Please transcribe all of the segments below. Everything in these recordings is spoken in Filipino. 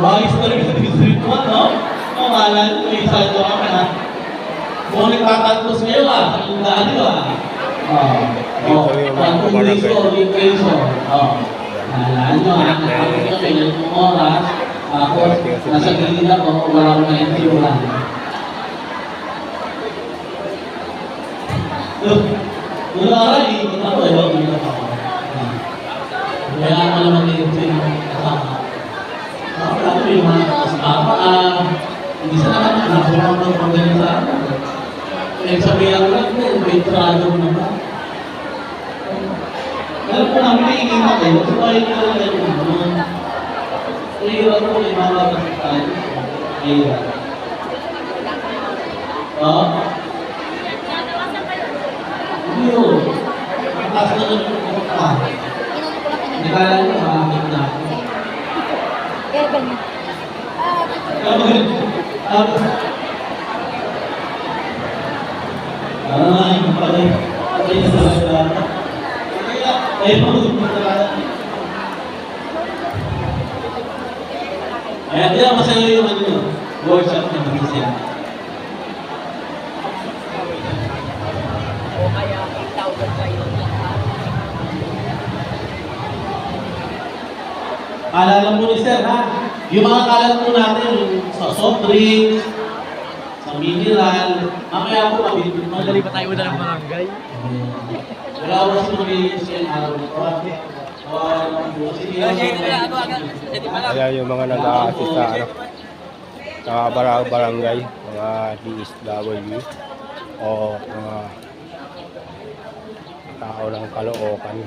Wais talaga sa district mo, no? Mamalan, may saldo ka pa na. Kung nagtatantos ngayon sa tundaan nyo orientation. Alaan nyo, nakakapit nyo kayo ng oras. Tapos, nasa gilid ako, wala akong na-entiuran. Mula aral, ikot ako, ikot ako. Kaya ako naman na-entiuran ng kasama. Wala ko yung mga kasama. Hindi sa naman, nakulang ng pagganyan sa akin. Nagsabihan lang ko, may trado mo naman. Alam ko namin na ikita kayo, so kahit ko lang kayo naman. Nahihirap ko, may mga kapatid tayo. Nahihirap. Hindi yun. Mataas na lang yung ka. Nakala nyo, makakit na ako. Ay, patay. Patay na sa lahat. Ay, di lang masaya yung workshop na mag-isip. Alala mo ni Sir, ha? Yung mga kalat mo natin, sa soft drinks, sa mineral, mamaya po kami. Madali pa tayo na ng barangay. Wala ko kasi mag-iinis yung araw na ito. Ayan yung mga nag-a-assist sa barangay, mga DSW o mga tao ng Caloocan.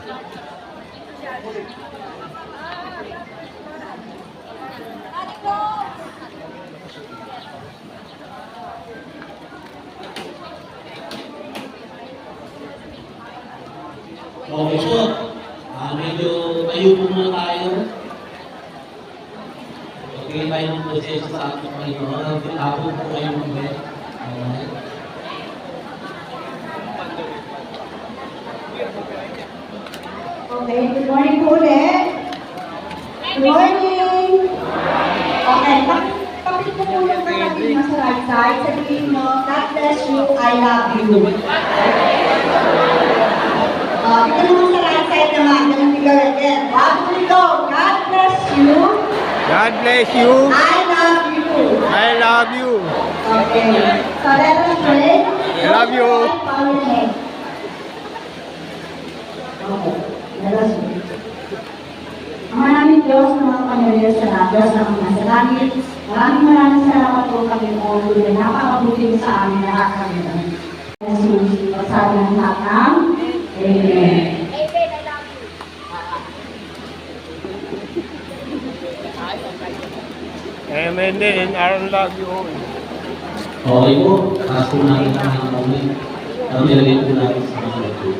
Okay po. Medyo tayo po muna tayo. Okay tayo ng proseso sa ating Panginoon. Tinapon po kayo ng bed. Okay, good morning po ulit. Good morning. Okay, pakit po muna sa ating nasa right side. Sabihin mo, God bless you, I love you. Ito naman sa right side naman, ganun figure again. Bago nito, God bless you. God bless you. I love you. I love you. Okay, so let us pray. I love you. Okay, let us pray. Ama namin Diyos ng mga pamilya sa Diyos ng mga sa langit, maraming salamat po kami po tuloy na napakabuti mo sa amin nakakamitan. Jesus, pagsabi ng lahat. Amen. Amen din. I love you all. Okay po. Taas po natin ang mga moment. Ang nilagay po natin sa mga ito.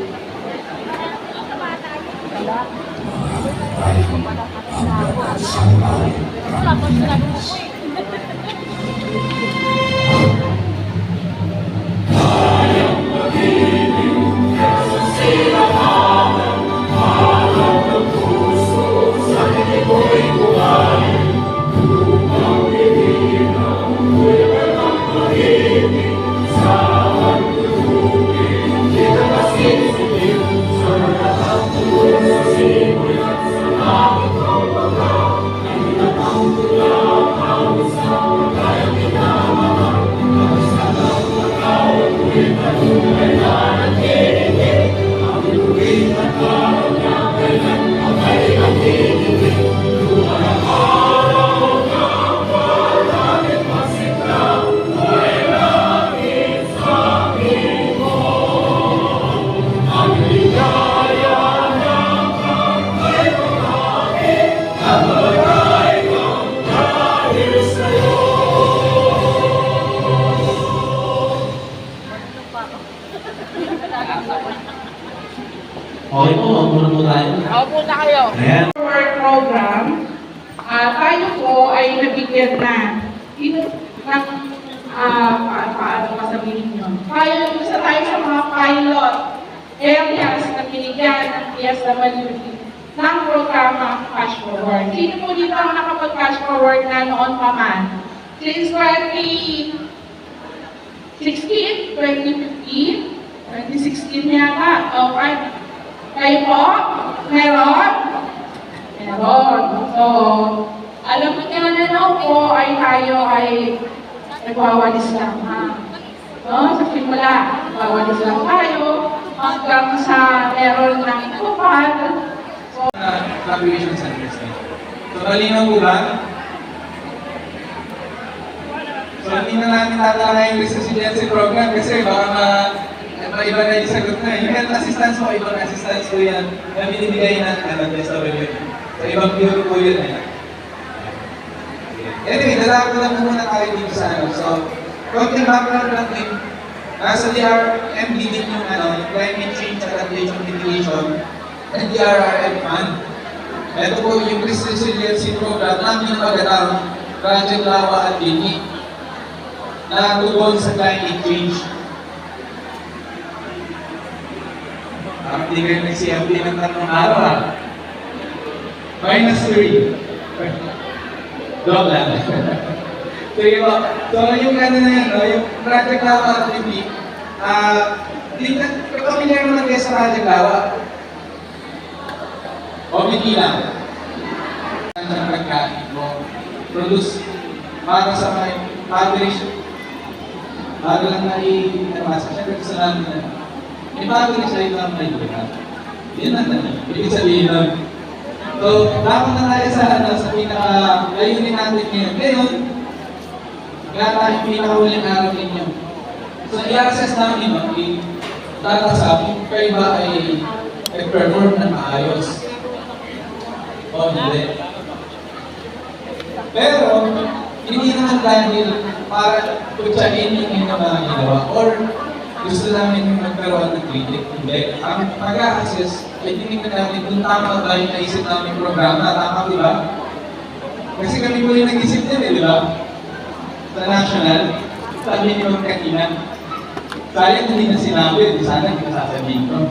Okay po, muna po tayo. Opo na kayo. Ayan. Work program, tayo po ay nabigyan na ng paano kasabihin yun. Isa tayo sa mga pilot areas na binigyan ng PSWD ng programa Cash Forward. Sino po dito ang nakapag-cash forward na noon pa man? Since 2016, 2015, 2016 yata. Okay. Kayo po? Meron? Meron. So, alam mo niyo na no po ay tayo ay nagwawalis lang ha. No? Sa simula, nagwawalis lang tayo hanggang sa meron ng ikupad. Graduation centers na. So, malinaw po ba? So, hindi na natin tatala yung resiliency program kasi baka iba na yung sagot na. Yung health assistance mo, ibang assistance ko yan na binibigay natin na SWD. So, ibang bureau po yun eh. Anyway, lalaki lang muna tayo dito sa ano. So, konting background lang din. Nasa DRMD din yung yung Climate Change Adaptation Mitigation and DRRM Fund. Ito po yung resiliency program namin pagkatawang Project Lawa at Dini na tungkol sa climate change. Hindi kayo nag-CMP ng 3 araw ha? -3. Joke lang. Sige po. So yung ano na yun, yung Project Lawa at Dini, familiar naman kayo sa Project Lawa. O hindi lang. Ang pagkain mo, produce para sa mga publish. Bago lang na i-masa. Siyempre gusto namin na i-publish na ito ang may buwan. Yun ang tanong. Ibig sabihin nun. So, dapat na tayo sa pinaka-layunin natin ngayon. Ngayon, kaya tayong pinaka-huling araw ninyo. So, i-access namin i-tatasap kung kayo ba ay perform na maayos. O hindi. Pero, hindi naman dahil para kutsain yung inyong mga ginawa or gusto namin yung magkaroon ng critic. Hindi. Ang mag-a-access ay tinignan natin kung tama ba yung naisip namin programa. Tama, di ba? Kasi kami po yung nag-isip din, di ba? Sa national, sabi niyo ang kanina. Sayang hindi na sinabi, sana hindi sasabihin ko.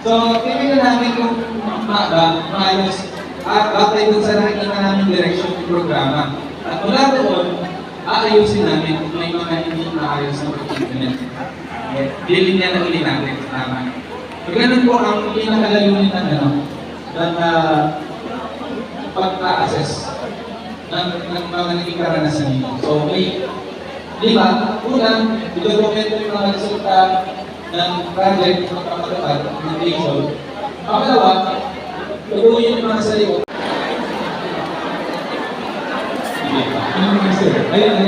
So, tinignan namin kung maayos at batay dun sa nakikita namin direction ng programa. At mula doon, aayusin namin kung may mga hindi maayos na pag-implement. Dilinya na uli natin. Tama. So, ganun po ang pinakalayunin ng pag-assess ng mga naging karanasan nito. So, may lima, unang, i-dokumento yung mga resulta ng project ng kapatid ng nation. Pangalawa, tutuyin yung mga sarili. Ayun.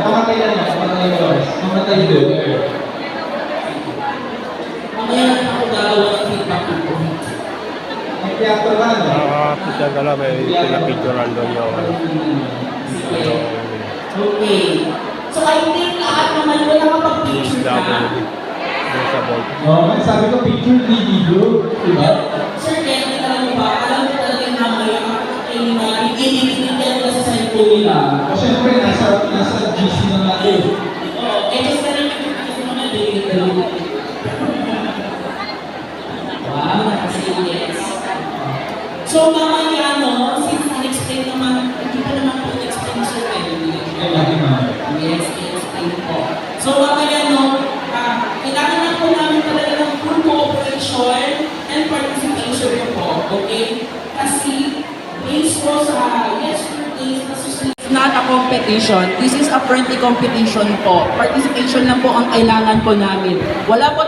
Pamatay lang yan. Pamatay doon. Mamaya ako gagawa ng feedback ko. Mag-reactor ka na, no? Kita ka may pinapicturean doon yung Okay. So I think lahat naman ko nakapag-picture ka. doon sa board. Oo, sabi ko picture di video. Diba? Sir Ken, alam mo ba? Alam mo talaga yung mamaya ay inibigyan ka sa cellphone nila. O syempre, nasa GC na natin. Oo, kasi rin yung mga dali-dali. Wow, nakasiliens. So mamaya, since na-explain naman, hindi pa naman po na-explain Sir Ken. Yes, i-explain po. So mamaya, kailangan na po namin talaga ng full cooperation and participation po, okay? Kasi, based po sa yesterday's not a competition. This is a friendly competition po. Participation lang po ang kailangan po namin. Wala po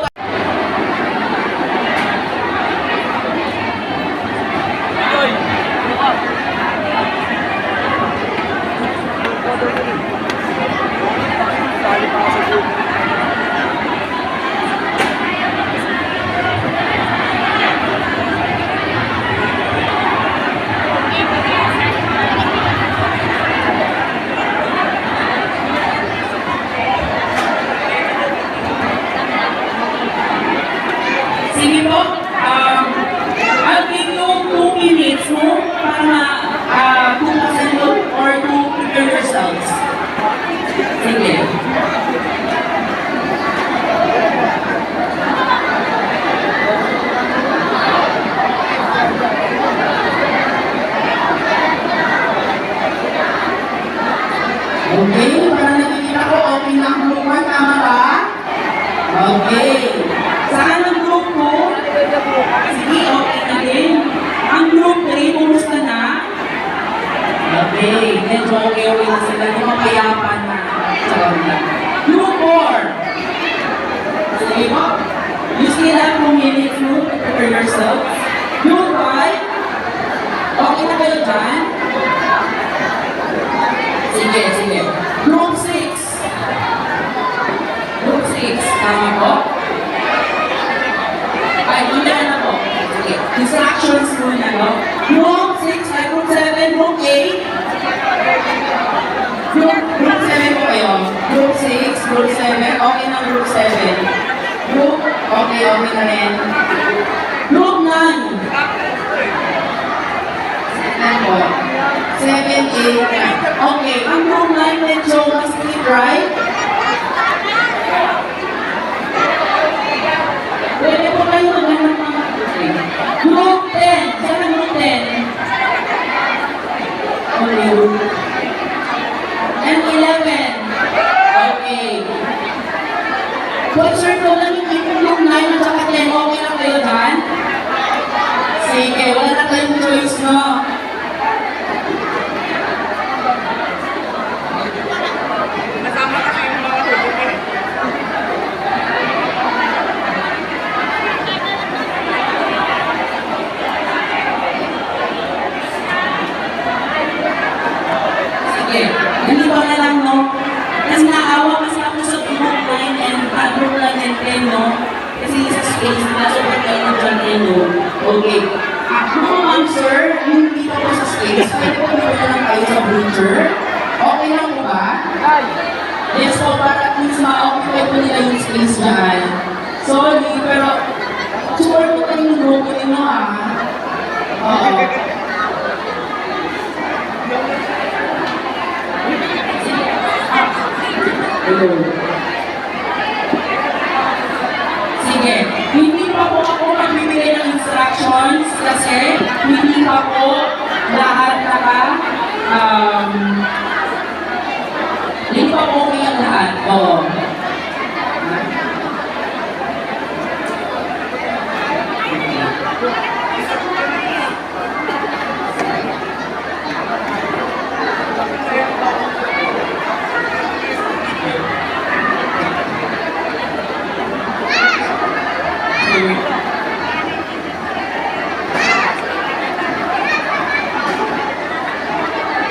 sige po, I'll give you 2 minutes para to pasalot or to prepare yourselves. Sige. yourselves. Group 5, okay na kayo dyan? Sige, sige. Group 6. Group 6, tama po? Ay, hindi na po. Sige, instructions muna, no? Group 6, ay group 7, group 8. Group 7 po kayo. Group 6, group 7, okay na group 7. Group, okay, okay na rin. Group 9. Ano po? 7, 8, 9. Okay, ang group 9 medyo mas right? Pwede po kayo maghanap ng mga group 10. Saan ang group 10? Okay. And 11. Okay. Kung sir ko lang yung group 9 at saka 10, okay na kayo dyan? Sige, wala na kayong choice, no? Sige, hindi ba na lang, no? Kasi naawa kasi ako sa group 9 and group 9 and 10, no? Kasi sa space, nakasobat kayo ng dyan din, no? Okay. Kung ma'am, sir, yung dito po sa space, pwede po dito lang kayo sa bleacher? Okay lang po ba? Yes po, para at least ma-occupy po nila yung space dyan. Sorry, pero sure po kayo yung grupo nyo, ha? Oo. Sige, hindi pa po ako magbibigay ng instructions kasi hindi pa po lahat hindi pa po okay ang lahat. Oo.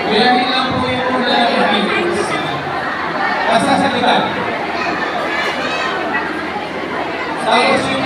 Bilangin lang po yung una ng meetings. Basta sa likod. Tapos yung